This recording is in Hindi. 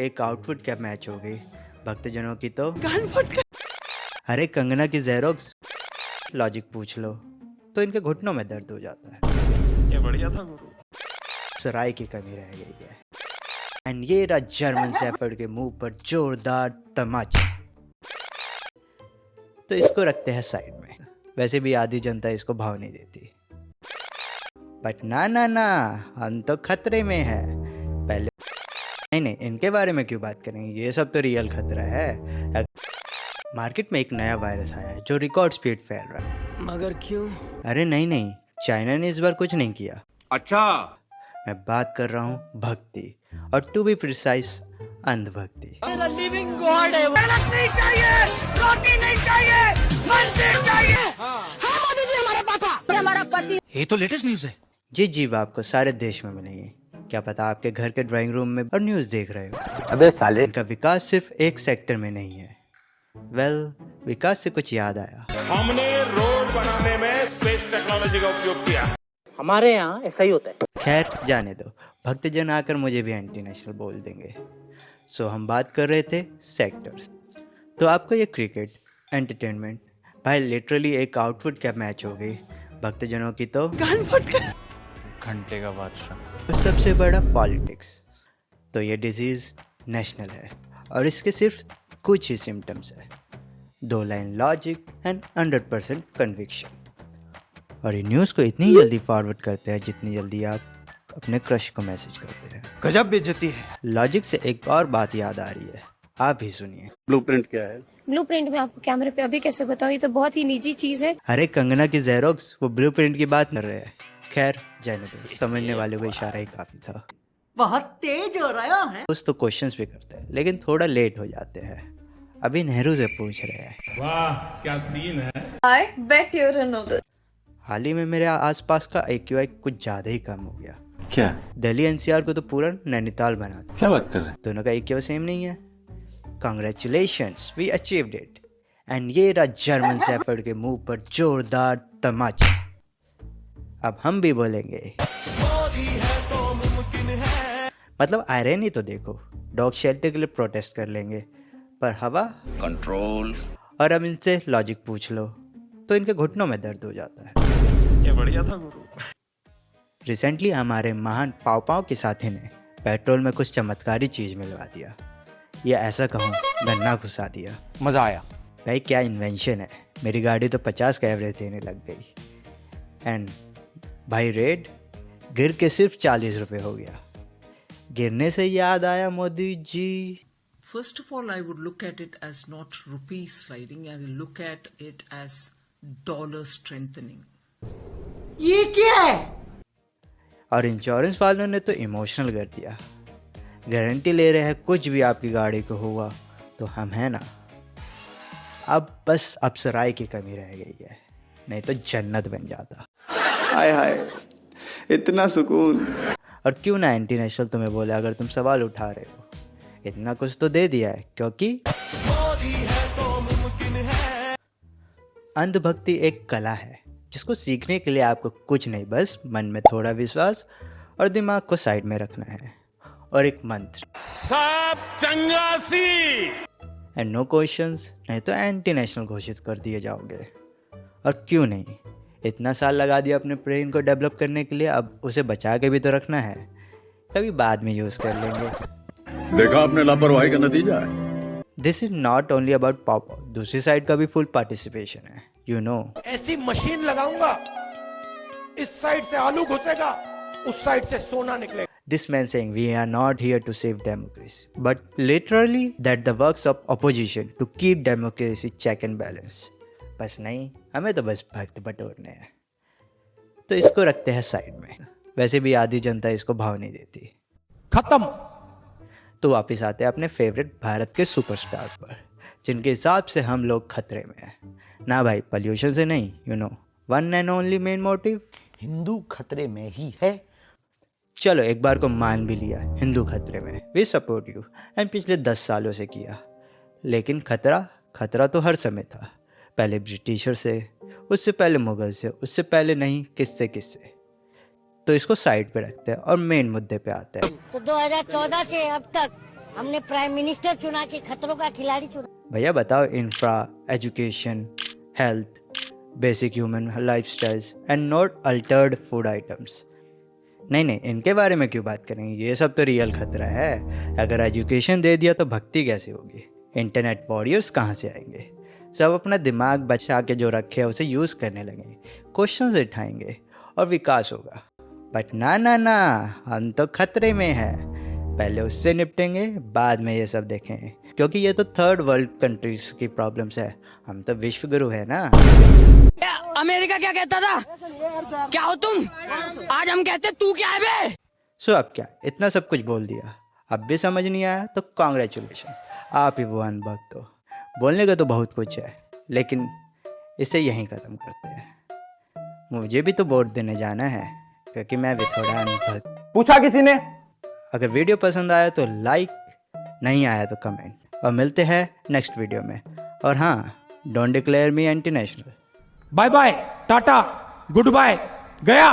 एक आउटफिट क्या मैच हो गई भक्तजनों की तो कान फट गए। अरे कंगना की जेरोक्स लॉजिक पूछ लो तो इनके घुटनों में दर्द हो जाता है। क्या बढ़िया था गुरु। सराय की कमी रह गई है। एंड ये रहा जर्मन शेफर्ड के मुंह पर जोरदार तमाचा। तो इसको रखते हैं साइड में। वैसे भी आधी जनता इसको भाव नहीं देती, बट ना ना ना, हम तो खतरे में है। पहले नहीं, इनके बारे में क्यों बात करेंगे, ये सब तो रियल खतरा है। मार्केट में एक नया वायरस आया है जो रिकॉर्ड स्पीड फैल रहा है। मगर क्यों? अरे नहीं, चाइना ने इस बार कुछ नहीं किया। अच्छा, मैं बात कर रहा हूँ भक्ति, और टू बी प्रिसाइज अंधभक्ति। लिविंग गॉड है। नहीं चाहिए, रोटी नहीं चाहिए, मंदिर चाहिए। हाँ मोदी जी, हमारे पापा, हमारा पति। ये तो लेटेस्ट न्यूज है। जी आपको सारे देश में मिलेंगे। क्या पता आपके घर के ड्राइंग रूम में और न्यूज देख रहे हो। अबे साले, इनका विकास सिर्फ एक सेक्टर में नहीं है। विकास से कुछ याद आया। हमने रोड बनाने में स्पेस टेक्नोलॉजी का उपयोग किया। हमारे यहाँ ऐसा ही होता है। खैर जाने दो, भक्तजन आकर मुझे भी एंटी नेशनल बोल देंगे। सो हम बात कर रहे थे सेक्टर्स। तो आपको ये क्रिकेट, एंटरटेनमेंट, भाई लिटरली एक आउटफिट क्या मैच हो गई भक्तजनों की तो कान फट गए। घंटे का बादशाह। और सबसे बड़ा पॉलिटिक्स। तो ये डिजीज नेशनल है और इसके सिर्फ कुछ ही सिम्टम्स है। 2 लाइन लॉजिक एंड 100% कन्विक्शन। और ये न्यूज़ को इतनी जल्दी फॉरवर्ड करते हैं जितनी जल्दी आप अपने क्रश को मैसेज करते हैं। गजब बेइज्जती है। लॉजिक से एक और बात याद आ रही है, आप ही सुनिए। ब्लूप्रिंट क्या है? ब्लूप्रिंट में आपको कैमरे पे अभी कैसे बताऊं, ये तो बहुत ही निजी चीज है। अरे कंगना की जेरोक्स वो ब्लूप्रिंट की बात कर रहे हैं। खैर जाने दो, समझने वाले को इशारा ही काफी था। बहुत तेज हो रहा है। कुछ तो क्वेश्चंस भी करते हैं लेकिन थोड़ा लेट हो जाते हैं। अभी नेहरू से पूछ रहे हैं। वाह क्या सीन है। I bet you don't know this. हाल ही में मेरे आसपास का AQI कुछ ज्यादा ही कम हो गया। क्या? दिल्ली NCR को तो पूरा नैनीताल बना दिया। क्या बात कर रहे हैं? दोनों का AQI सेम नहीं है। Congratulations, we achieved it. And ये रहा जर्मन शेफर्ड के मुंह पर जोरदार तमाचा। अब हम भी बोलेंगे। मतलब आयरन ही तो देखो, डॉग शेल्टर के लिए प्रोटेस्ट कर लेंगे, पर हवा कंट्रोल। और अब इनसे लॉजिक पूछ लो तो इनके घुटनों में दर्द हो जाता है। क्या बढ़िया था गुरु। रिसेंटली हमारे महान पाव के साथी ने पेट्रोल में कुछ चमत्कारी चीज मिलवा दिया, या ऐसा कहूँ गन्ना घुसा दिया। मजा आया। भाई क्या इन्वेंशन है। मेरी गाड़ी तो 50 का एवरेज देने लग गई। एंड भाई रेट गिर के सिर्फ 40 रुपए हो गया। गिरने से याद आया Modi ji. First of all, I would look at it as not rupee sliding. I will look at it as dollar strengthening. ये क्या है? और इंश्योरेंस वालों ने तो इमोशनल कर दिया। गारंटी ले रहे हैं कुछ भी आपकी गाड़ी को हुआ तो हम हैं ना। अब बस अप्सराई की कमी रह गई है, नहीं तो जन्नत बन जाता। हाय हाय, इतना सुकून। और क्यों ना एंटी नेशनल तुम्हें बोले, अगर तुम सवाल उठा रहे हो, इतना कुछ तो दे दिया है। क्योंकि अंधभक्ति एक कला है जिसको सीखने के लिए आपको कुछ नहीं, बस मन में थोड़ा विश्वास और दिमाग को साइड में रखना है, और एक मंत्र, सब चंगासी। एंड नो क्वेश्चंस, नहीं तो एंटी नेशनल घोषित कर दिए जाओगे। और क्यों नहीं, इतना साल लगा दिया अपने ब्रेन को डेवलप करने के लिए, अब उसे बचा के भी तो रखना है, कभी बाद में यूज कर लेंगे। देखा आपने लापरवाही का नतीजा है। This is not only about pop, दूसरी साइड का भी फुल पार्टिसिपेशन है। यू नो, ऐसी मशीन लगाऊंगा, इस साइड से आलू घुसेगा, उस साइड से सोना निकलेगा। this man saying we are not here to save democracy, but literally that the works of opposition to keep democracy check and balance. बस नहीं, हमें तो बस भक्त बटोरने हैं। तो इसको रखते हैं साइड में। वैसे भी आधी जनता इसको भाव नहीं देती। खत्म। तो वापिस आते हैं अपने फेवरेट भारत के सुपरस्टार पर, जिनके हिसाब से हम लोग खतरे में हैं ना भाई, पॉल्यूशन से नहीं, you know, one and only main motive, Hindu खतरे में ही है। चलो एक बार को मान भी लिया, हिंदू खतरे में, वी सपोर्ट यू, एंड पिछले 10 सालों से किया। लेकिन खतरा तो हर समय था, पहले ब्रिटिशर से, उससे पहले मुगल से, उससे पहले नहीं किससे। तो इसको साइड पे रखते हैं और मेन मुद्दे पे आते हैं। तो 2014 से अब तक हमने प्राइम मिनिस्टर चुना के खतरों का खिलाड़ी चुना। भैया बताओ, infra, education, health, basic human lifestyles and not Altered food items. नहीं, इनके बारे में क्यों बात करेंगे, ये सब तो रियल खतरा है। अगर एजुकेशन दे दिया तो भक्ति कैसे होगी, इंटरनेट वॉरियर्स कहाँ से आएंगे। सब अपना दिमाग बचा के जो रखे है उसे यूज़ करने लगेंगे, क्वेश्चंस उठाएंगे और विकास होगा। बट ना, हम तो खतरे में हैं। पहले उससे निपटेंगे, बाद में ये सब देखेंगे, क्योंकि ये तो थर्ड वर्ल्ड कंट्रीज की प्रॉब्लम्स है, हम तो विश्व गुरु है ना। अमेरिका क्या कहता था, क्या हो तुम, आज हम कहते तू क्या है बे। सो अब क्या, इतना सब कुछ बोल दिया, अब भी समझ नहीं आया तो कॉन्ग्रेचुलेशंस, आप ही वो अनभक्त हो। बोलने का तो बहुत कुछ है, लेकिन इसे यहीं ख़त्म करते हैं। मुझे भी तो वोट देने जाना है, क्योंकि मैं भी थोड़ा अनभक्त। पूछा किसी ने? अगर वीडियो पसंद आया तो लाइक, नहीं आया तो कमेंट, और मिलते हैं नेक्स्ट वीडियो में। और हाँ, don't declare me anti national. Bye bye, tata, goodbye, गया।